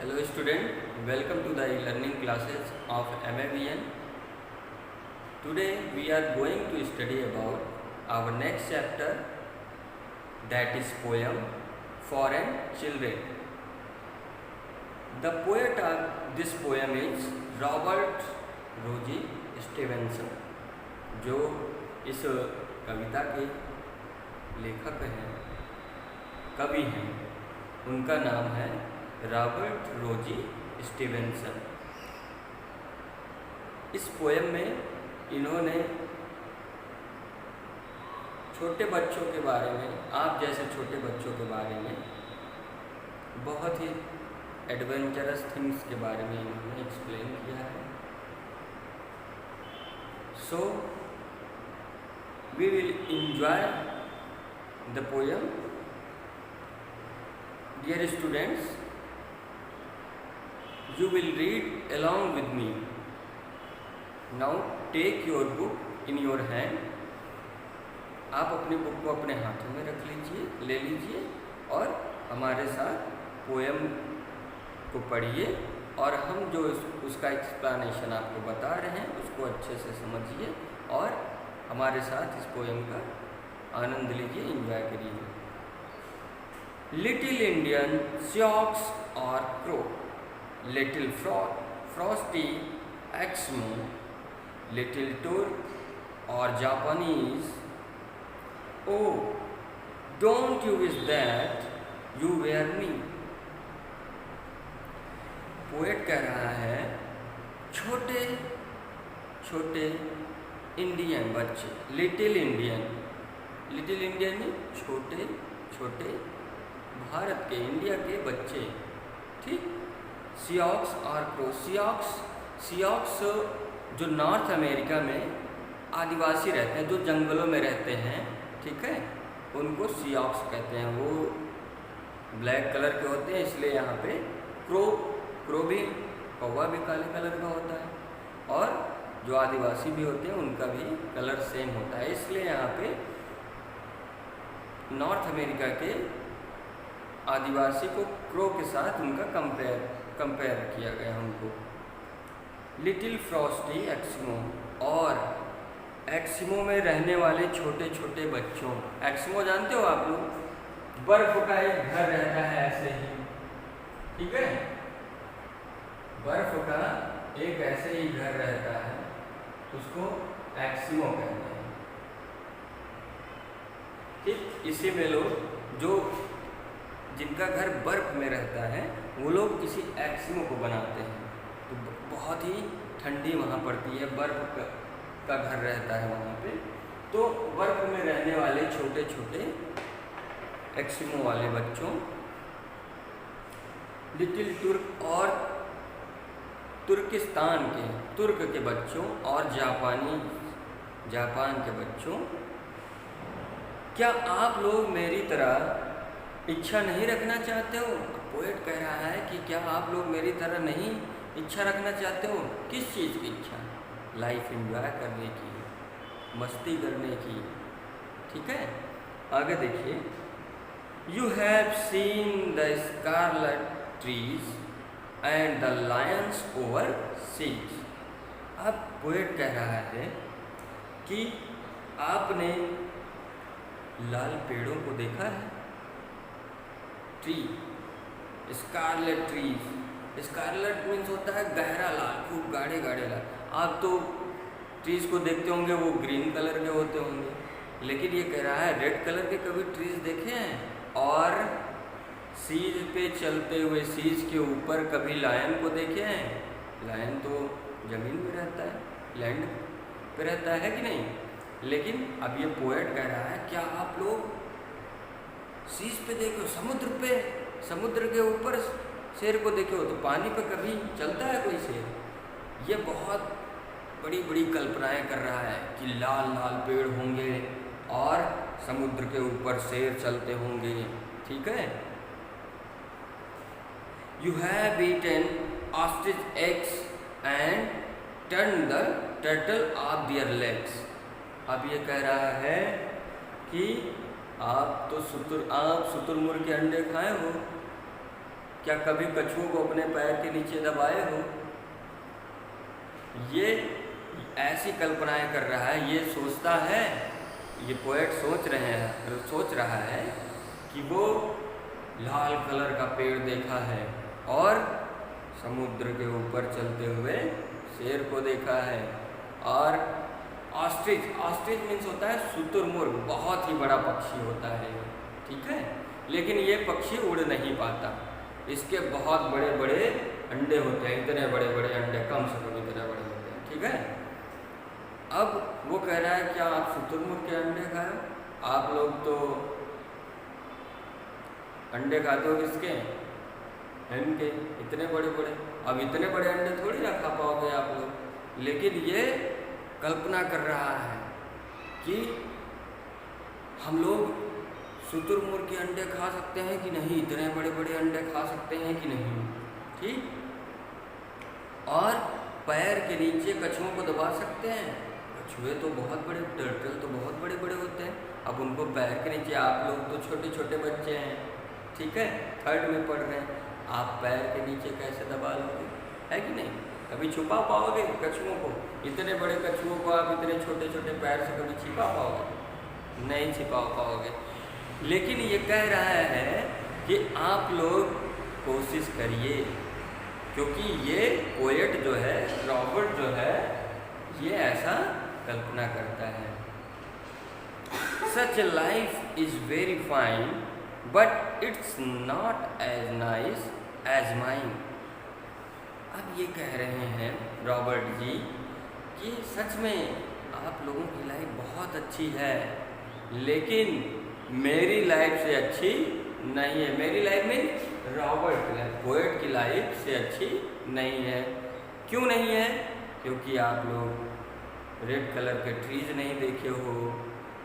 Hello student, welcome to the learning classes of MAVN. Today we are going to study about our next chapter, that is poem Foreign Children. The poet of this poem is Robert Rogie Stevenson, जो इस कविता के लेखक हैं, कवि हैं। उनका नाम है रॉबर्ट रोजी स्टीवेंसन। इस पोएम में इन्होंने छोटे बच्चों के बारे में, आप जैसे छोटे बच्चों के बारे में, बहुत ही एडवेंचरस थिंग्स के बारे में इन्होंने एक्सप्लेन किया है। So we will enjoy the poem. Dear students, you will read along with me. Now take your book in your hand. आप अपनी बुक को अपने हाथों में रख लीजिए, ले लीजिए और हमारे साथ पोएम को पढ़िए और हम जो उसका एक्सप्लेनेशन आपको बता रहे हैं उसको अच्छे से समझिए और हमारे साथ इस पोएम का आनंद लीजिए, एंजॉय करिए। लिटिल इंडियन श्योक्स और क्रो, लिटिल फ्रॉस्टी एक्समो, लिटिल टुर्क और Japanese, O don't you wish that you were me. Poet कह रहा है छोटे छोटे इंडियन बच्चे, लिटिल इंडियन में छोटे छोटे भारत के, इंडिया के बच्चे, ठीक। सियोक्स और क्रो, सियोक्स जो नॉर्थ अमेरिका में आदिवासी रहते हैं, जो जंगलों में रहते हैं, ठीक है, उनको सियोक्स कहते हैं। वो ब्लैक कलर के होते हैं, इसलिए यहाँ पे क्रो भी, कौवा भी काले कलर का होता है और जो आदिवासी भी होते हैं उनका भी कलर सेम होता है, इसलिए यहाँ पे नॉर्थ अमेरिका के आदिवासी को क्रो के साथ उनका कंपेयर किया गया उनको। लिटिल फ्रॉस्टी एक्समो, और एक्समो में रहने वाले छोटे छोटे बच्चों। एक्समो जानते हो आप लोग, बर्फ का एक घर रहता है ऐसे ही, ठीक है, बर्फ का एक ऐसे ही घर रहता है, उसको एक्समो कहते हैं, ठीक। इसी में लोग जो जिनका घर बर्फ में रहता है वो लोग किसी एक्समो को बनाते हैं, तो बहुत ही ठंडी वहाँ पड़ती है, बर्फ का घर रहता है वहाँ पे, तो बर्फ में रहने वाले छोटे छोटे एक्समो वाले बच्चों, लिटिल टुर्क और तुर्किस्तान के, तुर्क के बच्चों और जापान के बच्चों, क्या आप लोग मेरी तरह इच्छा नहीं रखना चाहते हो? पोएट कह रहा है कि क्या आप लोग मेरी तरह नहीं इच्छा रखना चाहते हो? किस चीज़ की इच्छा? लाइफ एंजॉय करने की, मस्ती करने की, ठीक है। आगे देखिए, you have seen the scarlet trees and the lions over seas. अब पोएट कह रहा है कि आपने लाल पेड़ों को देखा है, tree, scarlet trees, scarlet means होता है गहरा लाल, खूब गाढ़े गाढ़े लाल। आप तो ट्रीज को देखते होंगे वो ग्रीन कलर के होते होंगे, लेकिन ये कह रहा है रेड कलर के कभी ट्रीज देखे हैं? और सीज पे चलते हुए, सीज के ऊपर कभी लायन को देखे हैं? लायन तो जमीन में रहता है, लैंड पे रहता है कि नहीं, लेकिन अब ये पोएट कह रहा है क्या आप लोग सीज पे देखो, समुद्र के ऊपर शेर को देखो, तो पानी पे कभी चलता है कोई शेर? ये बहुत बड़ी बड़ी कल्पनाएं कर रहा है कि लाल लाल पेड़ होंगे और समुद्र के ऊपर शेर चलते होंगे, ठीक है। You have eaten ostrich eggs and turned the turtle off their legs. अब ये कह रहा है कि आप शुतुरमुर्ग के अंडे खाए हो, क्या कभी कछुओं को अपने पैर के नीचे दबाए हो? ये ऐसी कल्पनाएं कर रहा है, ये सोचता है, ये पोएट सोच रहा है कि वो लाल कलर का पेड़ देखा है और समुद्र के ऊपर चलते हुए शेर को देखा है। और ऑस्ट्रिच मीन्स होता है शुतुरमुर्ग, बहुत ही बड़ा पक्षी होता है, ठीक है। लेकिन ये पक्षी उड़ नहीं पाता, इसके बहुत बड़े बड़े अंडे होते हैं, इतने बड़े बड़े अंडे, कम से कम इतने बड़े होते हैं, ठीक है। अब वो कह रहा है क्या आप शुतुरमुर्ग के अंडे खाए? आप लोग तो अंडे खाते हो किसके? hen के, इतने बड़े बड़े। अब इतने बड़े अंडे थोड़ी ना खा पाओगे आप लोग। लेकिन ये कल्पना कर रहा है कि हम लोग शुतुरमुर्ग के अंडे खा सकते हैं कि नहीं, इतने बड़े बड़े अंडे खा सकते हैं कि नहीं, ठीक। और पैर के नीचे कछुओं को दबा सकते हैं। कछुए तो बहुत बड़े, टर्टल तो बहुत बड़े बड़े होते हैं। अब उनको पैर के नीचे, आप लोग तो छोटे छोटे बच्चे हैं, ठीक है, 3rd में पढ़ रहे हैं, आप पैर के नीचे कैसे दबा लोगे, है कि नहीं? कभी छुपा पाओगे कछुओं को? इतने बड़े कछुओं को आप इतने छोटे छोटे पैर से कभी छिपा पाओगे? नहीं छिपा पाओगे। लेकिन ये कह रहा है कि आप लोग कोशिश करिए, क्योंकि ये पोएट जो है, रॉबर्ट जो है, ये ऐसा कल्पना करता है। Such a life is very fine, but it's not as nice as mine. अब ये कह रहे हैं रॉबर्ट जी कि सच में आप लोगों की लाइफ बहुत अच्छी है, लेकिन मेरी लाइफ से अच्छी नहीं है। मेरी लाइफ में रॉबर्ट की लाइफ, पोएट की लाइफ से अच्छी नहीं है। क्यों नहीं है? क्योंकि आप लोग रेड कलर के ट्रीज नहीं देखे हो,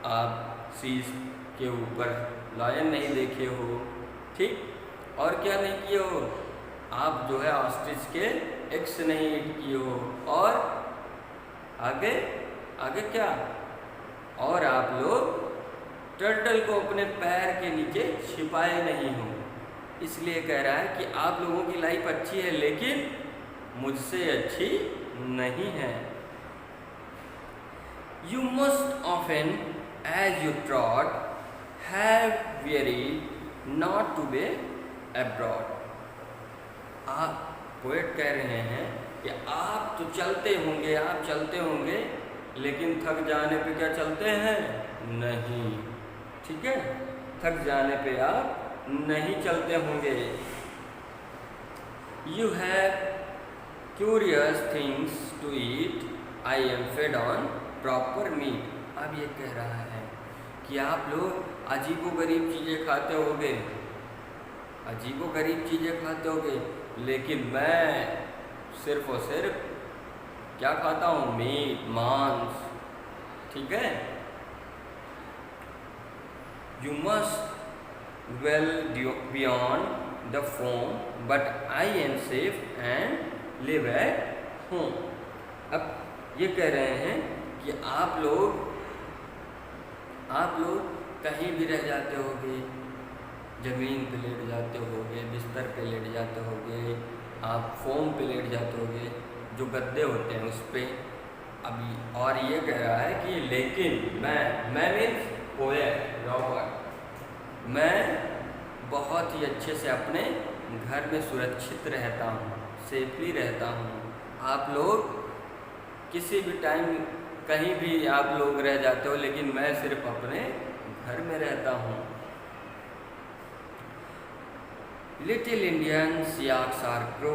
आप सीज के ऊपर लायन नहीं देखे हो, ठीक। और क्या नहीं किए हो? आप जो है ऑस्ट्रिच के एग्स नहीं ईट किए हो। और आगे आगे क्या? और आप लोग टर्टल को अपने पैर के नीचे छिपाए नहीं हो। इसलिए कह रहा है कि आप लोगों की लाइफ अच्छी है, लेकिन मुझसे अच्छी नहीं है। You must often, as you trot, have wearied not to be abroad. आप पोएट कह रहे हैं कि आप तो चलते होंगे, लेकिन थक जाने पे क्या चलते हैं? नहीं, ठीक है, थक जाने पे आप नहीं चलते होंगे। You have curious things to eat, I am fed on proper meat. अब ये कह रहा है कि आप लोग अजीबोगरीब चीज़ें खाते होगे, लेकिन मैं सिर्फ और सिर्फ क्या खाता हूँ? मीट, मांस, ठीक है। You must dwell beyond the foam, but I am safe and live at home. अब ये कह रहे हैं कि आप लोग कहीं भी रह जाते होगे, ज़मीन पे लेट जाते होगे, बिस्तर पे लेट जाते होगे, आप फोम पे लेट जाते होगे, जो गद्दे होते हैं उस पर। अभी और ये कह रहा है कि लेकिन मैं मीन्स पोएट रॉबर्ट, मैं बहुत ही अच्छे से अपने घर में सुरक्षित रहता हूँ, सेफली रहता हूँ। आप लोग किसी भी टाइम कहीं भी आप लोग रह जाते हो, लेकिन मैं सिर्फ अपने घर में रहता हूँ। Little Indians yaks or crow,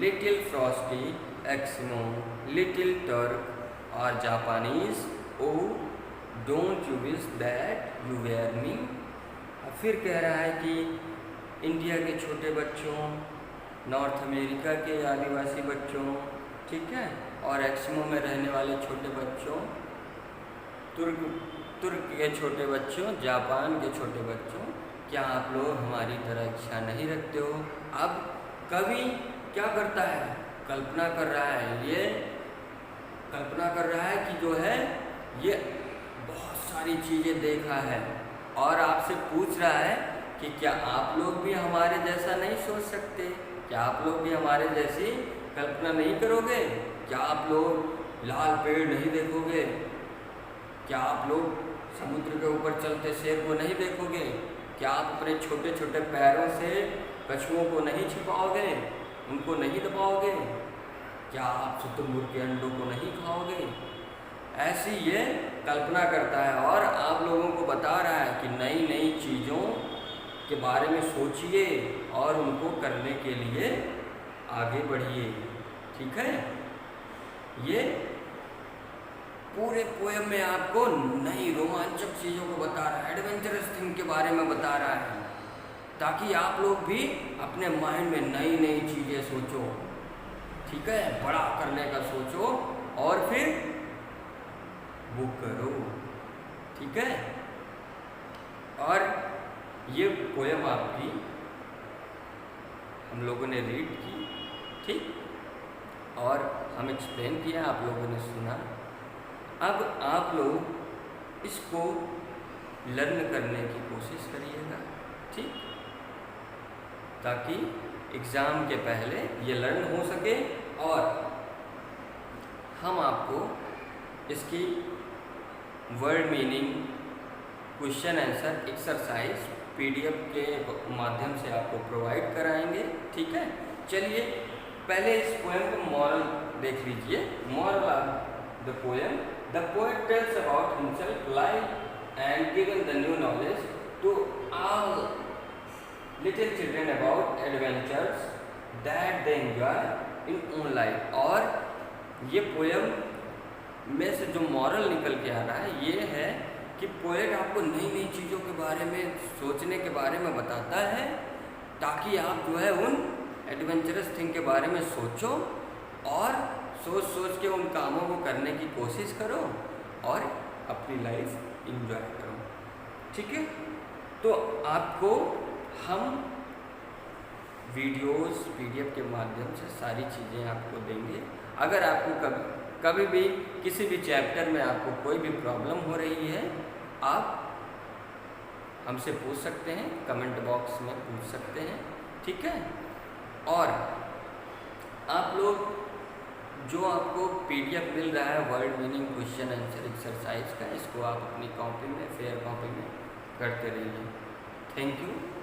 little frosty एक्सिमो, little Turk or Japanese, O don't you wish that you were me. फिर कह रहा है कि इंडिया के छोटे बच्चों, नॉर्थ अमेरिका के आदिवासी बच्चों, ठीक है, और एक्सिमो में रहने वाले छोटे बच्चों, तुर्क के छोटे बच्चों, जापान के छोटे बच्चों, क्या आप लोग हमारी तरह इच्छा नहीं रखते हो? अब कवि क्या करता है? कल्पना कर रहा है। ये कल्पना कर रहा है कि जो है ये बहुत सारी चीज़ें देखा है और आपसे पूछ रहा है कि क्या आप लोग भी हमारे जैसा नहीं सोच सकते? क्या आप लोग भी हमारे जैसी कल्पना नहीं करोगे? क्या आप लोग लाल पेड़ नहीं देखोगे? क्या आप लोग समुद्र के ऊपर चलते शेर को नहीं देखोगे? क्या आप अपने छोटे छोटे पैरों से कछुओं को नहीं छिपाओगे, उनको नहीं दबाओगे? क्या आप शुतुरमुर्ग के अंडों को नहीं खाओगे? ऐसी ये कल्पना करता है और आप लोगों को बता रहा है कि नई नई चीज़ों के बारे में सोचिए और उनको करने के लिए आगे बढ़िए। ठीक है, ये पूरे पोएम में आपको नई रोमांचक चीज़ों को बता रहा है, एडवेंचरस थिंग के बारे में बता रहा है, ताकि आप लोग भी अपने माइंड में नई नई चीज़ें सोचो। ठीक है, बड़ा करने का सोचो और फिर वो करो। ठीक है, और ये पोएम आपकी हम लोगों ने रीड की, ठीक, और हम एक्सप्लेन किया, आप लोगों ने सुना। अब आप लोग इसको लर्न करने की कोशिश करिएगा, ठीक, ताकि एग्ज़ाम के पहले ये लर्न हो सके और हम आपको इसकी word meaning, question answer, exercise PDF के माध्यम से आपको प्रोवाइड कराएंगे। ठीक है, चलिए पहले इस पोएम का मॉरल देख लीजिए। Moral of the poem: the poet tells about himself, life and given the new knowledge to all little children about adventures that they enjoy in own life. और ये पोएम में से जो मॉरल निकल के आ रहा है ये है कि पोएट आपको नई नई चीज़ों के बारे में सोचने के बारे में बताता है, ताकि आप जो है उन एडवेंचरस थिंग के बारे में सोचो और सोच सोच के उन कामों को करने की कोशिश करो और अपनी लाइफ एंजॉय करो। ठीक है, तो आपको हम वीडियोस PDF के माध्यम से सारी चीज़ें आपको देंगे। अगर आपको कभी भी किसी भी चैप्टर में आपको कोई भी प्रॉब्लम हो रही है, आप हमसे पूछ सकते हैं, कमेंट बॉक्स में पूछ सकते हैं। ठीक है, और आप लोग जो आपको PDF मिल रहा है word meaning, question answer, exercise का, इसको आप अपनी कॉपी में, फेयर कॉपी में करते रहिए। Thank you.